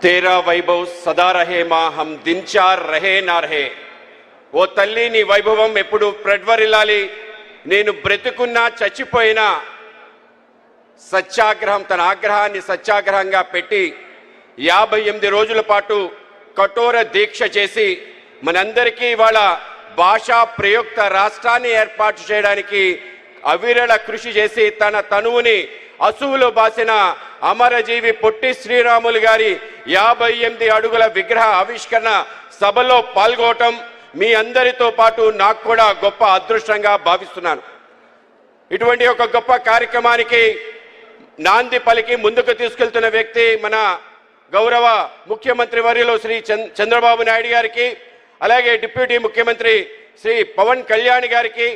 तेरा वैभव सदा रहे मां हम दिन चार रहे ना रहे ఓ తల్లి నీ వైభవం ఎప్పుడు ప్రజ్వరిల్లాలి నేను బ్రతుకున్నా చచ్చిపోయినా సత్యాగ్రహం తన ఆగ్రహాన్ని సత్యాగ్రహంగా పెట్టి 58 రోజుల పాటు కఠోర దీక్ష చేసి మనందరికీ ఇవాళ భాషా ప్రయుక్త రాష్ట్రాన్ని ఏర్పాటు చేయడానికి అవిరళ కృషి చేసి తన తనువుని అసువులో బాసిన అమరజీవి పొట్టి శ్రీరాములు గారి 58 అడుగుల విగ్రహ ఆవిష్కరణ సభలో పాల్గొనడం మీ అందరితో పాటు నాకు కూడా గొప్ప అదృష్టంగా భావిస్తున్నాను. ఇటువంటి ఒక గొప్ప కార్యక్రమానికి నాంది పలికి ముందుకు తీసుకెళ్తున్న వ్యక్తి మన గౌరవ ముఖ్యమంత్రి వర్యులు శ్రీ చంద్రబాబు నాయుడు గారికి, అలాగే డిప్యూటీ ముఖ్యమంత్రి శ్రీ పవన్ కళ్యాణ్ గారికి,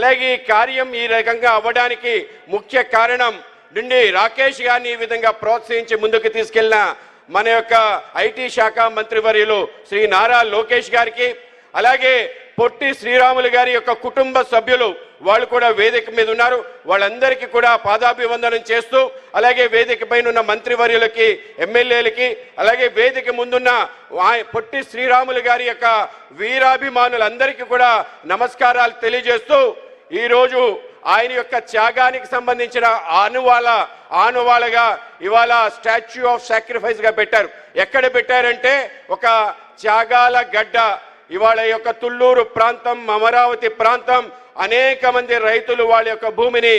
అలాగే ఈ కార్యం ఈ రకంగా అవ్వడానికి ముఖ్య కారణం నుండి రాకేష్ గారిని ఈ విధంగా ప్రోత్సహించి ముందుకు తీసుకెళ్లిన మన యొక్క ఐటీ శాఖ మంత్రివర్యులు శ్రీ నారా లోకేష్ గారికి, అలాగే పొట్టి శ్రీరాములు గారి యొక్క కుటుంబ సభ్యులు వాళ్ళు కూడా వేదిక మీద ఉన్నారు. వాళ్ళందరికీ కూడా పాదాభివందనం చేస్తూ, అలాగే వేదిక పైన ఉన్న మంత్రివర్యులకి, ఎమ్మెల్యేలకి, అలాగే వేదిక ముందున్న పొట్టి శ్రీరాములు గారి యొక్క వీరాభిమానులందరికీ కూడా నమస్కారాలు తెలియజేస్తూ, ఈరోజు ఆయన యొక్క త్యాగానికి సంబంధించిన ఆనువాళ్ళగా ఇవాళ స్టాచ్యూ ఆఫ్ సాక్రిఫైస్ గా పెట్టారు. ఎక్కడ పెట్టారంటే ఒక త్యాగాల గడ్డ. ఇవాళ యొక్క తుళ్ళూరు ప్రాంతం, అమరావతి ప్రాంతం అనేక మంది రైతులు వాళ్ళ యొక్క భూమిని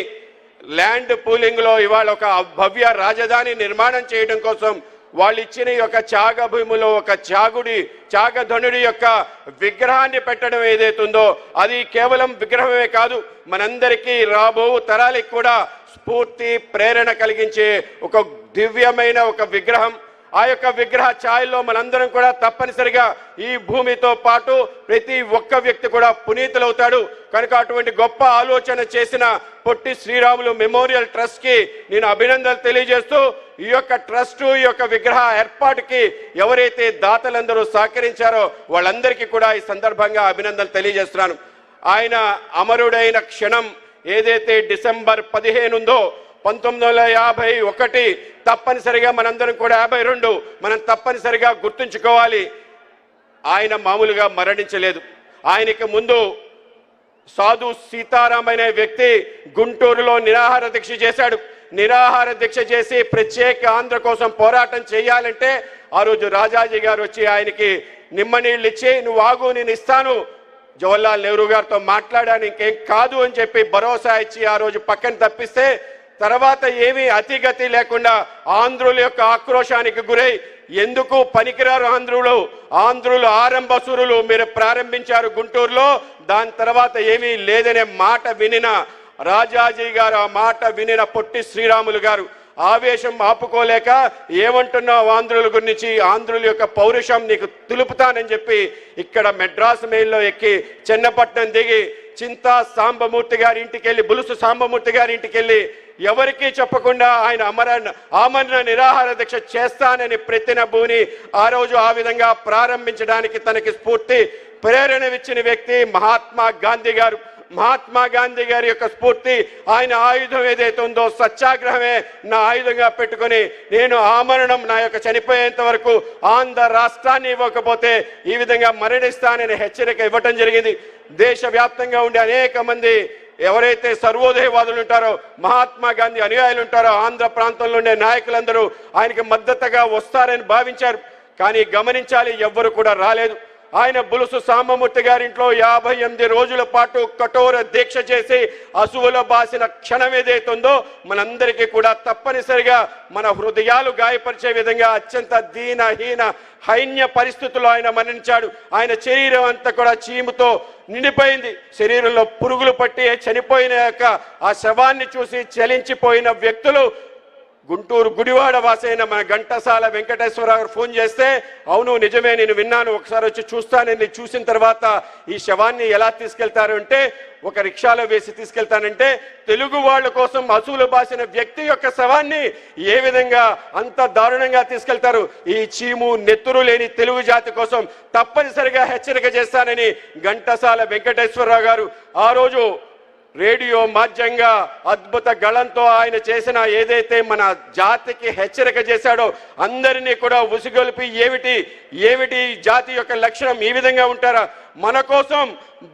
ల్యాండ్ పూలింగ్ లో ఇవాళ ఒక భవ్య రాజధాని నిర్మాణం చేయడం కోసం వాళ్ళు ఇచ్చిన యొక్క త్యాగ భూమిలో ఒక త్యాగధనుడి యొక్క విగ్రహాన్ని పెట్టడం ఏదైతుందో అది కేవలం విగ్రహమే కాదు, మనందరికీ రాబో తరాలకు కూడా స్ఫూర్తి ప్రేరణ కలిగించే ఒక దివ్యమైన ఒక విగ్రహం. ఆ యొక్క విగ్రహ ఛాయల్లో మనందరం కూడా తప్పనిసరిగా ఈ భూమితో పాటు ప్రతి ఒక్క వ్యక్తి కూడా పునీతులవుతాడు. కనుక అటువంటి గొప్ప ఆలోచన చేసిన పొట్టి శ్రీరాములు మెమోరియల్ ట్రస్ట్ కి నేను అభినందనలు తెలియజేస్తూ, ఈ యొక్క ట్రస్ట్ ఈ యొక్క విగ్రహ ఏర్పాటుకి ఎవరైతే దాతలందరూ సహకరించారో వాళ్ళందరికీ కూడా ఈ సందర్భంగా అభినందనలు తెలియజేస్తున్నాను. ఆయన అమరుడైన క్షణం ఏదైతే డిసెంబర్ 15 ఉందో 1951 తప్పనిసరిగా మనందరం కూడా 52 మనం తప్పనిసరిగా గుర్తుంచుకోవాలి. ఆయన మామూలుగా మరణించలేదు. ఆయనకి ముందు సాధు సీతారాం అనే వ్యక్తి గుంటూరులో నిరాహార దీక్ష చేశాడు. నిరాహార దీక్ష చేసి ప్రత్యేక ఆంధ్ర కోసం పోరాటం చేయాలంటే ఆ రోజు రాజాజీ గారు వచ్చి ఆయనకి నిమ్మనీళ్ళు ఇచ్చి నువ్వు ఆగు నేను ఇస్తాను, జవహర్లాల్ నెహ్రూ గారితో మాట్లాడాను, ఇంకేం కాదు అని చెప్పి భరోసా ఇచ్చి ఆ రోజు పక్కన తప్పిస్తే తర్వాత ఏమీ అతిగతి లేకుండా ఆంధ్రుల యొక్క ఆక్రోశానికి గురై ఎందుకు పనికిరారు ఆంధ్రులు ఆరంభసురులు మీరు ప్రారంభించారు గుంటూరులో, దాని తర్వాత ఏమీ లేదనే మాట వినిన రాజాజీ గారు, ఆ మాట వినిన పొట్టి శ్రీరాములు గారు ఆవేశం ఆపుకోలేక ఏమంటున్నావు ఆంధ్రుల గురించి, ఆంధ్రుల యొక్క పౌరుషం నీకు తెలుపుతానని చెప్పి ఇక్కడ మెడ్రాస్ మెయిల్లో ఎక్కి చెన్నపట్నం దిగి చింతా సాంబమూర్తి గారి ఇంటికి వెళ్ళి, బులుసు సాంబమూర్తి గారి ఇంటికి వెళ్ళి ఎవరికీ చెప్పకుండా ఆయన ఆమరణ నిరాహార దీక్ష చేస్తానని ప్రతినబూని ఆ రోజు ఆ విధంగా ప్రారంభించడానికి తనకి స్ఫూర్తి ప్రేరణ ఇచ్చిన వ్యక్తి మహాత్మా గాంధీ గారు. మహాత్మా గాంధీ గారి యొక్క స్ఫూర్తి, ఆయన ఆయుధం ఏదైతే ఉందో సత్యాగ్రహమే నా ఆయుధంగా పెట్టుకుని నేను ఆమరణం నా యొక్క చనిపోయేంత వరకు ఆంధ్ర రాష్ట్రాన్ని ఇవ్వకపోతే ఈ విధంగా మరణిస్తానని హెచ్చరిక ఇవ్వటం జరిగింది. దేశవ్యాప్తంగా ఉండే అనేక మంది ఎవరైతే సర్వోదయవాదులు ఉంటారో, మహాత్మా గాంధీ అనుయాయులు ఉంటారో, ఆంధ్ర ప్రాంతంలో ఉండే నాయకులందరూ ఆయనకి మద్దతుగా వస్తారని భావించారు. కానీ గమనించాలి, ఎవ్వరు కూడా రాలేదు. ఆయన బులుసు సాంబమూర్తి గారింట్లో 58 రోజుల పాటు కఠోర దీక్ష చేసి అసువులో బాసిన క్షణం ఏదైతుందో మనందరికీ కూడా తప్పనిసరిగా మన హృదయాలు గాయపరిచే విధంగా అత్యంత దీనహీన హైన్య పరిస్థితుల్లో ఆయన మరణించాడు. ఆయన శరీరం అంతా కూడా చీముతో నిండిపోయింది. శరీరంలో పురుగులు పట్టి చనిపోయిన యొక్క ఆ శవాన్ని చూసి చలించిపోయిన వ్యక్తులు గుంటూరు గుడివాడ వాసైన మన ఘంటసాల వెంకటేశ్వరరావు గారు ఫోన్ చేస్తే అవును నిజమే నేను విన్నాను, ఒకసారి వచ్చి చూస్తానని చూసిన తర్వాత ఈ శవాన్ని ఎలా తీసుకెళ్తారు అంటే ఒక రిక్షాలో వేసి తీసుకెళ్తానంటే తెలుగు వాళ్ళ కోసం అసూలు బాసిన వ్యక్తి యొక్క శవాన్ని ఏ విధంగా అంత దారుణంగా తీసుకెళ్తారు, ఈ చీము నెత్తురు లేని తెలుగు జాతి కోసం తప్పనిసరిగా హెచ్చరిక చేస్తానని ఘంటసాల వెంకటేశ్వరరావు గారు ఆ రోజు రేడియో మాధ్యంగా అద్భుత గళంతో ఆయన చేసిన ఏదైతే మన జాతికి హెచ్చరిక చేశాడో అందరినీ కూడా ఉసిగొలిపి ఏమిటి జాతి యొక్క లక్షణం ఈ విధంగా ఉంటారా, మన కోసం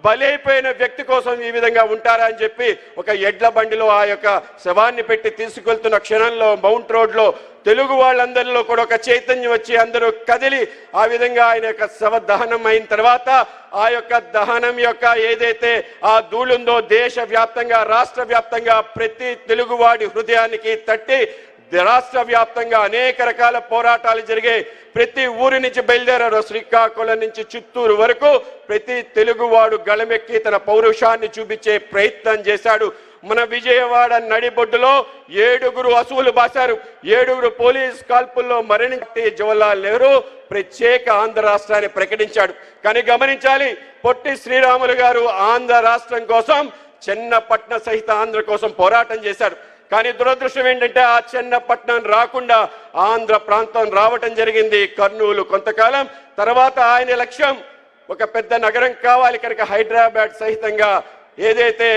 బలైపోయిన వ్యక్తి కోసం ఈ విధంగా ఉంటారా అని చెప్పి ఒక ఎడ్ల బండిలో ఆ యొక్క శవాన్ని పెట్టి తీసుకెళ్తున్న క్షణంలో మౌంట్ రోడ్లో తెలుగు వాళ్ళందరిలో కూడా ఒక చైతన్యం వచ్చి అందరూ కదిలి ఆ విధంగా ఆయన యొక్క శవ దహనం అయిన తర్వాత ఆ యొక్క దహనం యొక్క ఏదైతే ఆ ధూళుందో దేశవ్యాప్తంగా రాష్ట్ర వ్యాప్తంగా ప్రతి తెలుగువాడి హృదయానికి తట్టి రాష్ట్ర వ్యాప్తంగా అనేక రకాల పోరాటాలు జరిగాయి. ప్రతి ఊరి నుంచి బయలుదేరారు, శ్రీకాకుళం నుంచి చిత్తూరు వరకు ప్రతి తెలుగువాడు గళమెక్కి తన పౌరుషాన్ని చూపించే ప్రయత్నం చేశాడు. మన విజయవాడ నడిబొడ్డులో 7 అసువులు బాశారు. 7 పోలీస్ కాల్పుల్లో మరణించి జవహర్లాల్ నెహ్రూ ప్రత్యేక ఆంధ్ర రాష్ట్రాన్ని ప్రకటించాడు. కానీ గమనించాలి, పొట్టి శ్రీరాములు గారు ఆంధ్ర రాష్ట్రం కోసం చెన్నపట్నం సహిత ఆంధ్ర కోసం పోరాటం చేశారు. కానీ దురదృష్టం ఏంటంటే ఆ చెన్నపట్నం రాకుండా ఆంధ్ర ప్రాంతం రావటం జరిగింది. కర్నూలు కొంతకాలం తర్వాత ఆయన లక్ష్యం ఒక పెద్ద నగరం కావాలి కనుక హైదరాబాద్ సహితంగా ఏదైతే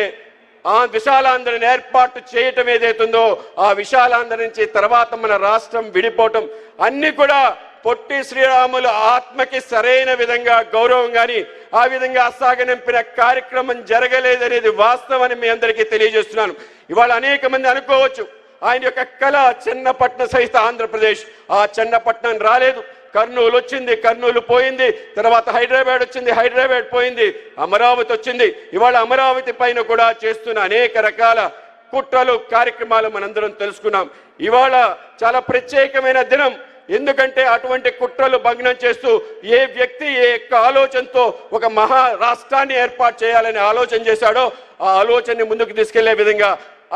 ఆ విశాలాంధ్రని ఏర్పాటు చేయటం ఏదైతుందో ఆ విశాలాంధ్ర నుంచి తర్వాత మన రాష్ట్రం విడిపోవటం అన్ని కూడా పొట్టి శ్రీరాములు ఆత్మకి సరైన విధంగా గౌరవం కానీ ఆ విధంగా సాగనింపిన కార్యక్రమం జరగలేదనేది వాస్తవాన్ని మీ అందరికీ తెలియజేస్తున్నాను. ఇవాళ అనేక మంది అనుకోవచ్చు ఆయన యొక్క కళ చెన్నపట్నం సహిత ఆంధ్రప్రదేశ్, ఆ చెన్నపట్నం రాలేదు, కర్నూలు వచ్చింది, కర్నూలు పోయింది, తర్వాత హైదరాబాద్ వచ్చింది, హైదరాబాద్ పోయింది, అమరావతి వచ్చింది. ఇవాళ అమరావతి పైన కూడా చేస్తున్న అనేక రకాల కుట్రలు కార్యక్రమాలు మనందరం తెలుసుకున్నాం. ఇవాళ చాలా ప్రత్యేకమైన దినం, ఎందుకంటే అటువంటి కుట్రలు భగ్నం చేస్తూ ఏ వ్యక్తి ఏ యొక్క ఆలోచనతో ఒక మహా రాష్ట్రాన్ని ఏర్పాటు చేయాలని ఆలోచన చేశాడో ఆ ఆలోచనని ముందుకు తీసుకెళ్లే విధంగా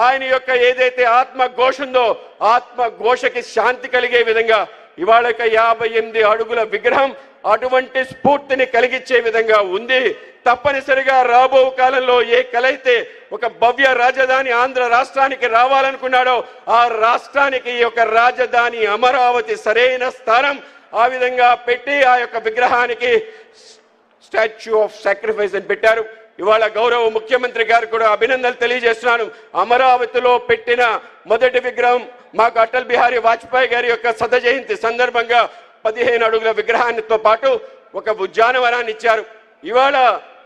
ఆయన యొక్క ఏదైతే ఆత్మఘోష ఉందో ఆత్మఘోషకి శాంతి కలిగే విధంగా ఇవాళ 58 అడుగుల విగ్రహం అటువంటి స్ఫూర్తిని కలిగించే విధంగా ఉంది. తప్పనిసరిగా రాబో కాలంలో ఏ కలైతే ఒక భవ్య రాజధాని ఆంధ్ర రాష్ట్రానికి రావాలనుకున్నాడో ఆ రాష్ట్రానికి ఈ యొక్క రాజధాని అమరావతి సరైన స్థానం ఆ విధంగా పెట్టి ఆ యొక్క విగ్రహానికి స్టాచ్యూ ఆఫ్ సాక్రిఫైస్ అని పెట్టారు. ఇవాళ గౌరవ ముఖ్యమంత్రి గారు కూడా అభినందనలు తెలియజేస్తున్నాను. అమరావతిలో పెట్టిన మొదటి విగ్రహం మాకు అటల్ బిహారీ వాజ్పేయి గారి యొక్క 100వ జయంతి సందర్భంగా 15 అడుగుల విగ్రహానితో పాటు ఒక ఉద్యానవనాన్ని ఇచ్చారు. ఇవాళ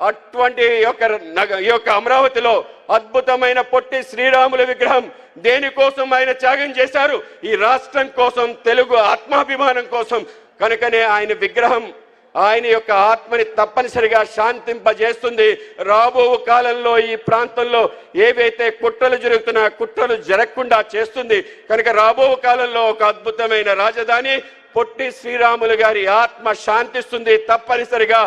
అటువంటి ఈ యొక్క అమరావతిలో అద్భుతమైన పొట్టి శ్రీరాముల విగ్రహం దేనికోసం ఆయన త్యాగం చేశారు, ఈ రాష్ట్రం కోసం, తెలుగు ఆత్మాభిమానం కోసం. కనుకనే ఆయన విగ్రహం ఆయన యొక్క ఆత్మని తప్పనిసరిగా శాంతింపజేస్తుంది. రాబో కాలంలో ఈ ప్రాంతంలో ఏవైతే కుట్రలు జరుగుతున్నా కుట్రలు జరగకుండా చేస్తుంది. కనుక రాబో కాలంలో ఒక అద్భుతమైన రాజధాని పొట్టి శ్రీరాములు గారి ఆత్మ శాంతిస్తుంది. తప్పనిసరిగా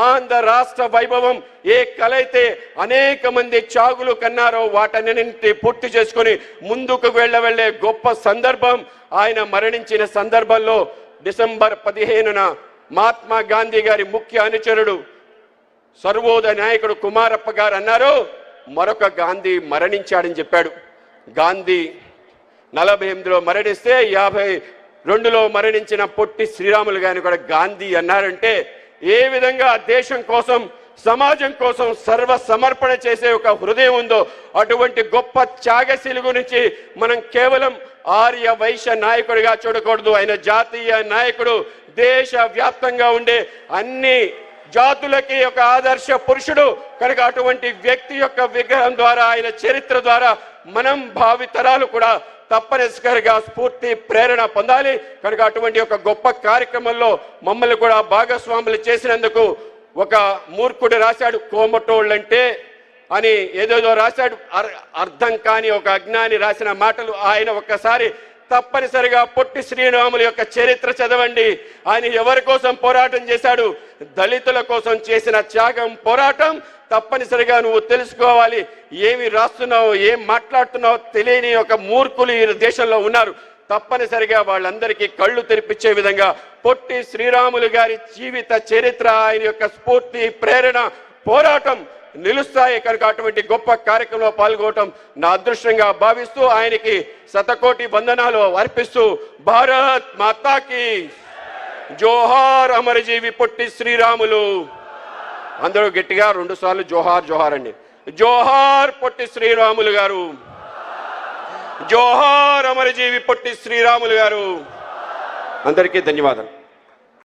ఆంధ్ర రాష్ట్ర వైభవం ఏ కలైతే అనేక మంది త్యాగులు కన్నారో వాటన్నింటి పూర్తి చేసుకొని ముందుకు వెళ్ళే గొప్ప సందర్భం ఆయన మరణించిన సందర్భంలో డిసెంబర్ 15న మహాత్మా గాంధీ గారి ముఖ్య అనుచరుడు సర్వోదయ నాయకుడు కుమారప్ప గారు అన్నారు, మరొక గాంధీ మరణించాడని చెప్పాడు. గాంధీ 48లో మరణిస్తే 52లో మరణించిన పొట్టి శ్రీరాములు గారిని కూడా గాంధీ అన్నారంటే ఏ విధంగా దేశం కోసం సమాజం కోసం సర్వ సమర్పణ చేసే ఒక హృదయం ఉందో అటువంటి గొప్ప త్యాగశీలి గురించి మనం కేవలం ఆర్య వైశ్య నాయకుడిగా చూడకూడదు. ఆయన జాతీయ నాయకుడు, దేశ వ్యాప్తంగా ఉండే అన్ని జాతులకి ఒక ఆదర్శ పురుషుడు. కనుక అటువంటి వ్యక్తి యొక్క విగ్రహం ద్వారా ఆయన చరిత్ర ద్వారా మనం భావితరాలు కూడా తప్పనిసరిగా స్ఫూర్తి ప్రేరణ పొందాలి. కనుక అటువంటి ఒక గొప్ప కార్యక్రమంలో మమ్మల్ని కూడా భాగస్వాములు చేసినందుకు ఒక మూర్ఖుడు రాశాడు, కోమటోళ్ళంటే అని ఏదేదో రాశాడు, అర్థం కాని ఒక అజ్ఞాని రాసిన మాటలు. ఆయన ఒక్కసారి తప్పనిసరిగా పొట్టి శ్రీరాముల యొక్క చరిత్ర చదవండి. ఆయన ఎవరి కోసం పోరాటం చేశాడు, దళితుల కోసం చేసిన త్యాగం పోరాటం తప్పనిసరిగా నువ్వు తెలుసుకోవాలి. ఏమి రాస్తున్నావు, ఏం మాట్లాడుతున్నావు తెలియని ఒక మూర్ఖులు ఈ దేశంలో ఉన్నారు. తప్పనిసరిగా వాళ్ళందరికీ కళ్ళు తెరిపించే విధంగా పొట్టి శ్రీరాములు గారి జీవిత చరిత్ర, ఆయన యొక్క స్ఫూర్తి ప్రేరణ పోరాటం నిలుస్తాయి. కనుక అటువంటి గొప్ప కార్యక్రమంలో పాల్గొనడం నా అదృష్టంగా భావిస్తూ ఆయనకి శతకోటి వందనాలు అర్పిస్తూ భారత్ మాతాకి జోహార్, అమరజీవి పొట్టి శ్రీరాములు. అందరూ గట్టిగా 2 సార్లు జోహార్ జోహార్ అండి. జోహార్ పొట్టి శ్రీరాములు గారు, జోహార్ అమరజీవి పొట్టి శ్రీరాములు గారు. అందరికీ ధన్యవాదాలు.